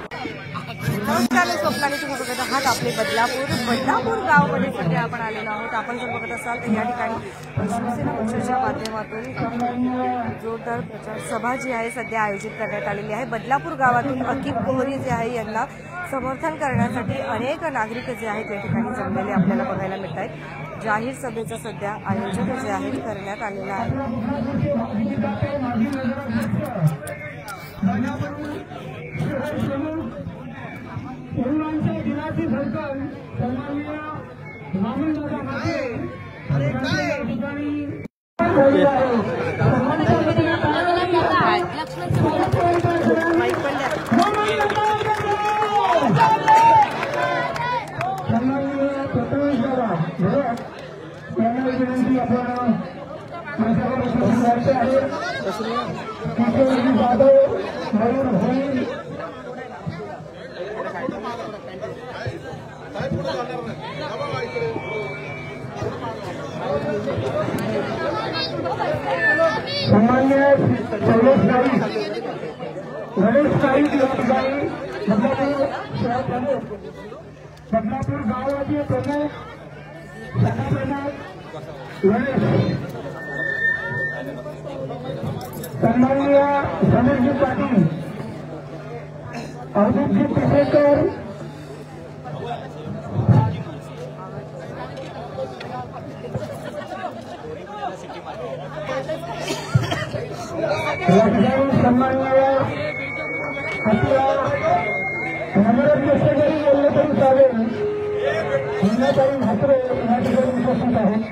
नमस्कार, स्वप्नाली. तुम्ही बघत आहात आपले बदलापूर गावामध्ये सध्या आपण आलेलो आहोत. आपण जर बघत असाल तर या ठिकाणी शिवसेना पक्षाच्या माध्यमातून जोरदार प्रचार सभा जी आहे सध्या आयोजित करण्यात आलेली आहे. बदलापूर गावातून अकिब गोहरी जे आहे यांना समर्थन करण्यासाठी अनेक नागरिक जे आहेत या ठिकाणी जमलेले आपल्याला बघायला मिळत आहेत. जाहीर सभेचं सध्या आयोजन जे आहे करण्यात आलेलं आहे. तरुणांच्या दिनाची सरकार सन्माननीय मामूलदादा माते या ठिकाणी सन्माननीय प्रथमेश दादा यांना विनंती आपण माझ्याकडे आहे. किशोरजी जाधव, मयूर भोई, सामान्य गणेश नाईक या ठिकाणी बदलापूर गावाचे प्रमुख गणेश, सन्माननीय समीरजी पाटील, अभिजित पिसेकर, सन्माननीय आपल्या नम्रता जरी बोलले तरी चालेल, हिंदाताई म्हात्रे या ठिकाणी उपस्थित आहेत.